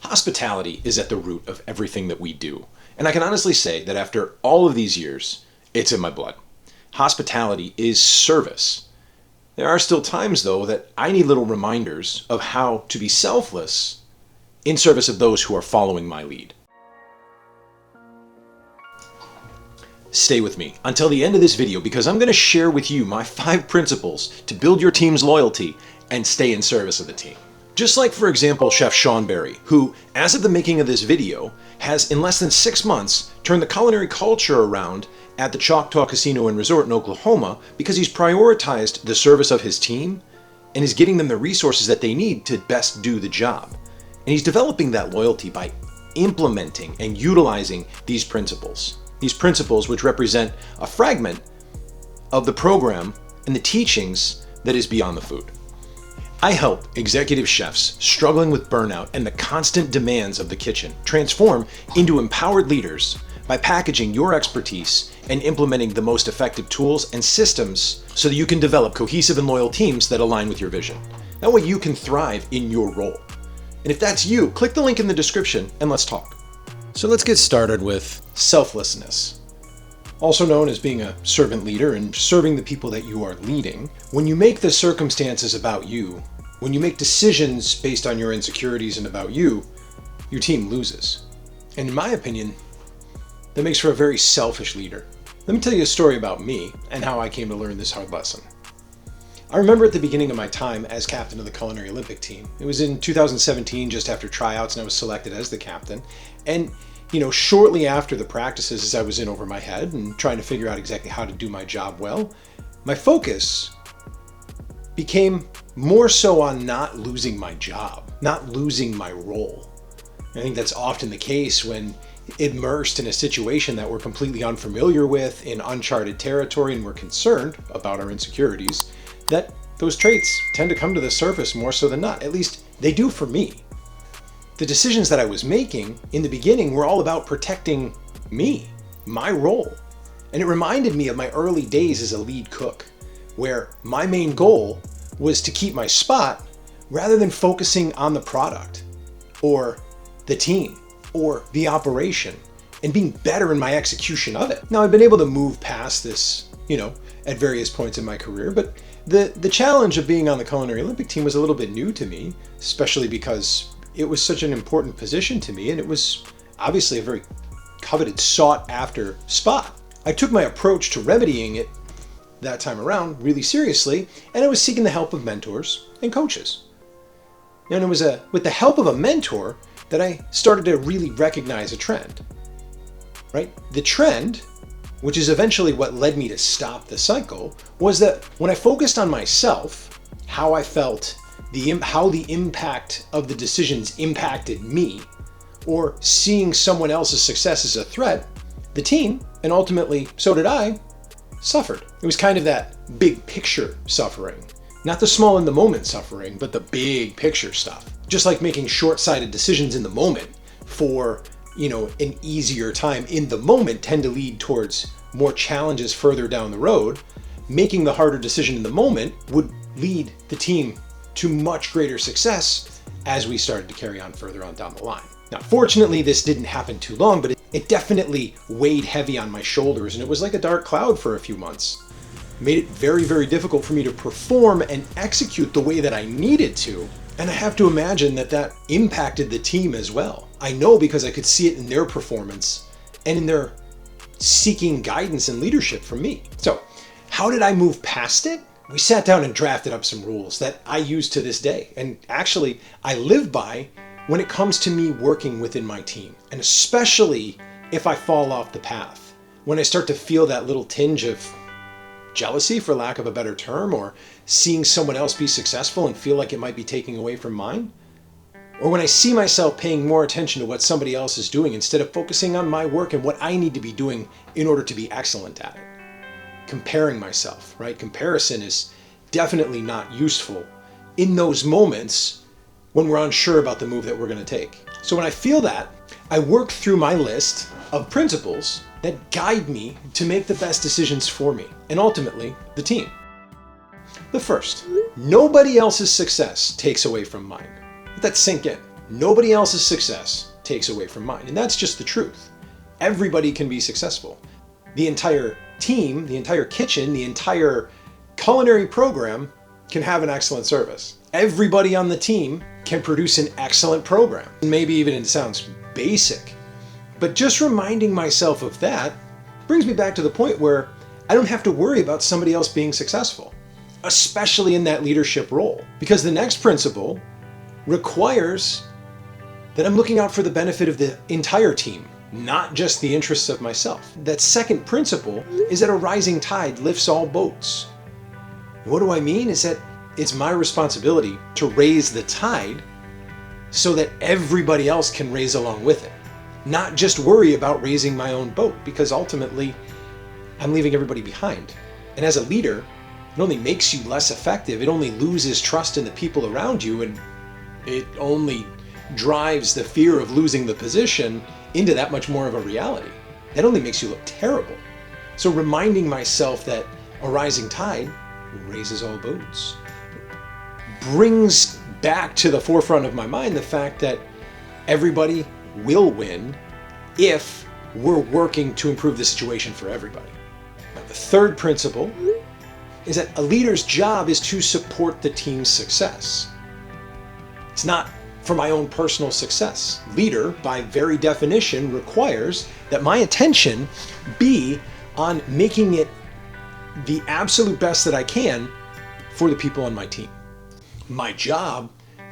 Hospitality is at the root of everything that we do. And I can honestly say that after all of these years, it's in my blood. Hospitality is service. There are still times, though, that I need little reminders of how to be selfless in service of those who are following my lead. Stay with me until the end of this video because I'm going to share with you my 5 principles to build your team's loyalty and stay in service of the team. Just like, for example, Chef Sean Berry, who, as of the making of this video, has in less than 6 months turned the culinary culture around at the Choctaw Casino and Resort in Oklahoma because he's prioritized the service of his team and is getting them the resources that they need to best do the job. And he's developing that loyalty by implementing and utilizing these principles. These principles which represent a fragment of the program and the teachings that is beyond the food. I help executive chefs struggling with burnout and the constant demands of the kitchen transform into empowered leaders by packaging your expertise and implementing the most effective tools and systems so that you can develop cohesive and loyal teams that align with your vision. That way you can thrive in your role. And if that's you, click the link in the description and let's talk. So let's get started with selflessness. Also known as being a servant leader and serving the people that you are leading. When you make the circumstances about you, when you make decisions based on your insecurities and about you, your team loses. And in my opinion, that makes for a very selfish leader. Let me tell you a story about me and how I came to learn this hard lesson. I remember at the beginning of my time as captain of the Culinary Olympic team. It was in 2017, just after tryouts, and I was selected as the captain. And shortly after the practices, as I was in over my head and trying to figure out exactly how to do my job well, my focus became more so on not losing my job, not losing my role. I think that's often the case when immersed in a situation that we're completely unfamiliar with, in uncharted territory, and we're concerned about our insecurities, that those traits tend to come to the surface more so than not. At least they do for me. The decisions that I was making in the beginning were all about protecting me, my role. And it reminded me of my early days as a lead cook, where my main goal was to keep my spot rather than focusing on the product or the team or the operation and being better in my execution of it. Now, I've been able to move past this, at various points in my career, but the challenge of being on the Culinary Olympic team was a little bit new to me, especially because it was such an important position to me, and it was obviously a very coveted, sought-after spot. I took my approach to remedying it that time around really seriously, and I was seeking the help of mentors and coaches. And it was with the help of a mentor that I started to really recognize a trend, right? The trend, which is eventually what led me to stop the cycle, was that when I focused on myself, how I felt, how the impact of the decisions impacted me, or seeing someone else's success as a threat, the team, and ultimately so did I, suffered. It was kind of that big picture suffering. Not the small in the moment suffering, but the big picture stuff. Just like making short-sighted decisions in the moment for, an easier time in the moment tend to lead towards more challenges further down the road, making the harder decision in the moment would lead the team to much greater success as we started to carry on further on down the line. Now, fortunately, this didn't happen too long, but it definitely weighed heavy on my shoulders, and it was like a dark cloud for a few months. It made it very, very difficult for me to perform and execute the way that I needed to, and I have to imagine that impacted the team as well. I know because I could see it in their performance and in their seeking guidance and leadership from me. So, how did I move past it? We sat down and drafted up some rules that I use to this day, and actually I live by when it comes to me working within my team, and especially if I fall off the path, when I start to feel that little tinge of jealousy, for lack of a better term, or seeing someone else be successful and feel like it might be taking away from mine, or when I see myself paying more attention to what somebody else is doing instead of focusing on my work and what I need to be doing in order to be excellent at it. Comparing myself, right? Comparison is definitely not useful in those moments when we're unsure about the move that we're going to take. So when I feel that, I work through my list of principles that guide me to make the best decisions for me and ultimately the team. The first, nobody else's success takes away from mine. Let that sink in. Nobody else's success takes away from mine. And that's just the truth. Everybody can be successful. The entire team, the entire kitchen, the entire culinary program can have an excellent service. Everybody on the team can produce an excellent program. Maybe even it sounds basic, but just reminding myself of that brings me back to the point where I don't have to worry about somebody else being successful, especially in that leadership role. Because the next principle requires that I'm looking out for the benefit of the entire team, not just the interests of myself. That second principle is that a rising tide lifts all boats. What do I mean? Is that it's my responsibility to raise the tide so that everybody else can raise along with it. Not just worry about raising my own boat, because ultimately I'm leaving everybody behind. And as a leader, it only makes you less effective. It only loses trust in the people around you, and it only drives the fear of losing the position into that much more of a reality. That only makes you look terrible. So reminding myself that a rising tide raises all boats brings back to the forefront of my mind the fact that everybody will win if we're working to improve the situation for everybody. Now, the third principle is that a leader's job is to support the team's success. It's not for my own personal success. Leader, by very definition, requires that my attention be on making it the absolute best that I can for the people on my team. My job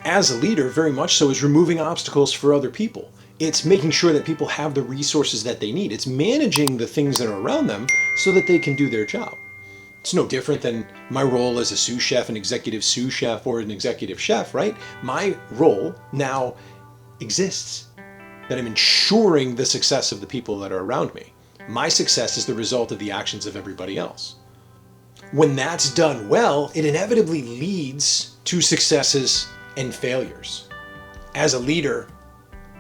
as a leader, very much so, is removing obstacles for other people. It's making sure that people have the resources that they need. It's managing the things that are around them so that they can do their job. It's no different than my role as a sous chef, an executive sous chef, or an executive chef, right? My role now exists, that I'm ensuring the success of the people that are around me. My success is the result of the actions of everybody else. When that's done well, it inevitably leads to successes and failures. As a leader,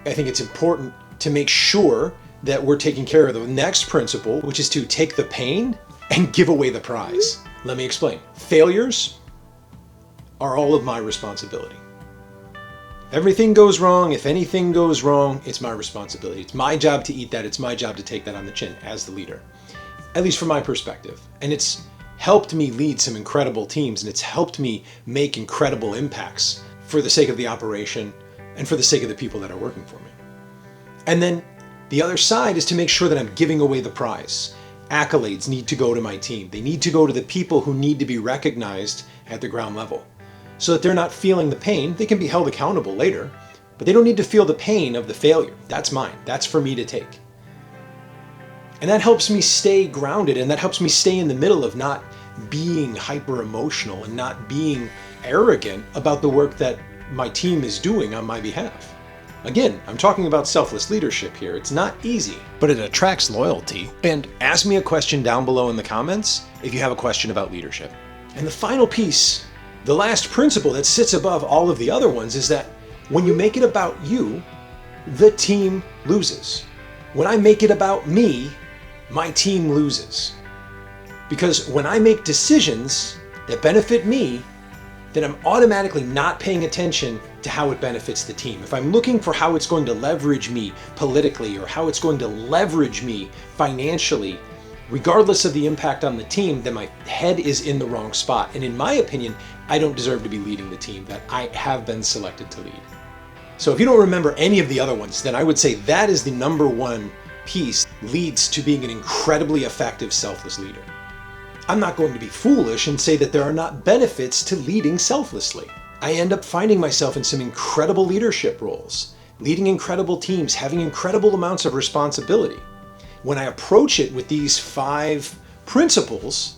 I think it's important to make sure that we're taking care of the next principle, which is to take the pain and give away the prize. Let me explain. Failures are all of my responsibility. Everything goes wrong. If anything goes wrong, it's my responsibility. It's my job to eat that. It's my job to take that on the chin as the leader, at least from my perspective. And it's helped me lead some incredible teams, and it's helped me make incredible impacts for the sake of the operation and for the sake of the people that are working for me. And then the other side is to make sure that I'm giving away the prize. Accolades need to go to my team. They need to go to the people who need to be recognized at the ground level so that they're not feeling the pain. They can be held accountable later, but they don't need to feel the pain of the failure. That's mine. That's for me to take. And that helps me stay grounded, and that helps me stay in the middle of not being hyper emotional and not being arrogant about the work that my team is doing on my behalf. Again, I'm talking about selfless leadership here. It's not easy, but it attracts loyalty. And ask me a question down below in the comments if you have a question about leadership. And the final piece, the last principle that sits above all of the other ones, is that when you make it about you, the team loses. When I make it about me, my team loses. Because when I make decisions that benefit me, then I'm automatically not paying attention to how it benefits the team. If I'm looking for how it's going to leverage me politically or how it's going to leverage me financially, regardless of the impact on the team, then my head is in the wrong spot. And in my opinion, I don't deserve to be leading the team that I have been selected to lead. So if you don't remember any of the other ones, then I would say that is the number one piece leads to being an incredibly effective selfless leader. I'm not going to be foolish and say that there are not benefits to leading selflessly. I end up finding myself in some incredible leadership roles, leading incredible teams, having incredible amounts of responsibility. When I approach it with these 5 principles,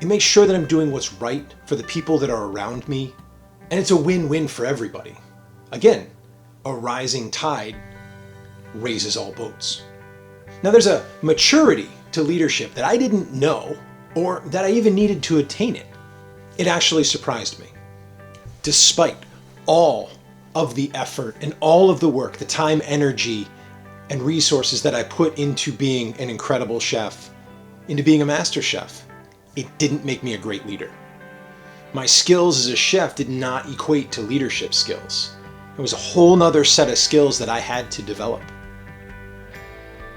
it makes sure that I'm doing what's right for the people that are around me, and it's a win-win for everybody. Again, a rising tide raises all boats. Now there's a maturity to leadership that I didn't know or that I even needed to attain it. It actually surprised me. Despite all of the effort and all of the work, the time, energy, and resources that I put into being an incredible chef, into being a master chef, it didn't make me a great leader. My skills as a chef did not equate to leadership skills. It was a whole nother set of skills that I had to develop.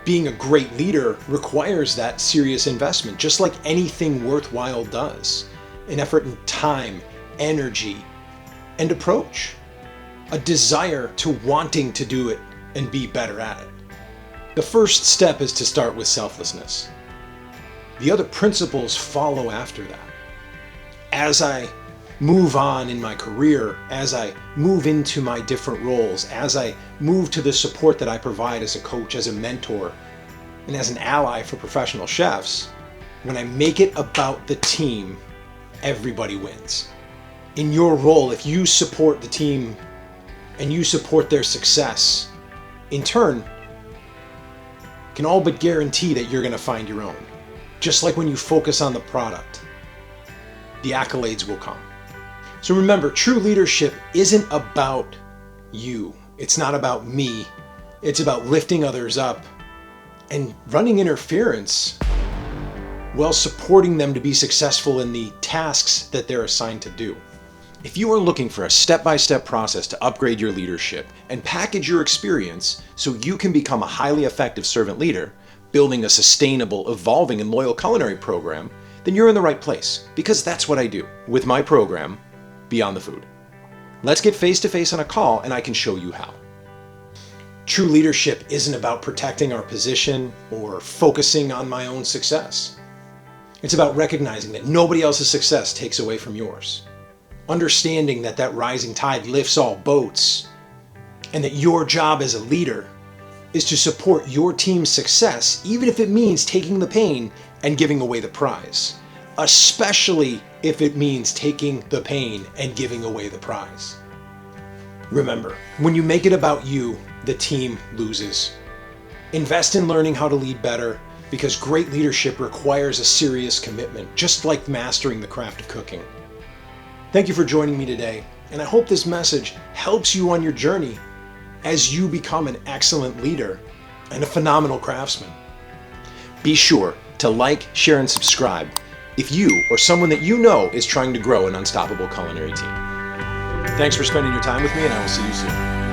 Being a great leader requires that serious investment, just like anything worthwhile does. An effort in time, energy, and approach. A desire to wanting to do it and be better at it. The first step is to start with selflessness. The other principles follow after that. As I move on in my career, as I move into my different roles, as I move to the support that I provide as a coach, as a mentor, and as an ally for professional chefs, when I make it about the team, everybody wins. In your role, if you support the team and you support their success, in turn, can all but guarantee that you're going to find your own. Just like when you focus on the product, the accolades will come. So remember, true leadership isn't about you. It's not about me. It's about lifting others up and running interference while supporting them to be successful in the tasks that they're assigned to do. If you are looking for a step-by-step process to upgrade your leadership and package your experience so you can become a highly effective servant leader, building a sustainable, evolving, and loyal culinary program, then you're in the right place, because that's what I do with my program, Beyond the Food. Let's get face-to-face on a call and I can show you how. True leadership isn't about protecting our position or focusing on my own success. It's about recognizing that nobody else's success takes away from yours. Understanding that that rising tide lifts all boats, and that your job as a leader is to support your team's success, even if it means taking the pain and giving away the prize. Especially if it means taking the pain and giving away the prize. Remember, when you make it about you, the team loses. Invest in learning how to lead better, because great leadership requires a serious commitment, just like mastering the craft of cooking. Thank you for joining me today, and I hope this message helps you on your journey as you become an excellent leader and a phenomenal craftsman. Be sure to like, share, and subscribe if you or someone that you know is trying to grow an unstoppable culinary team. Thanks for spending your time with me, and I will see you soon.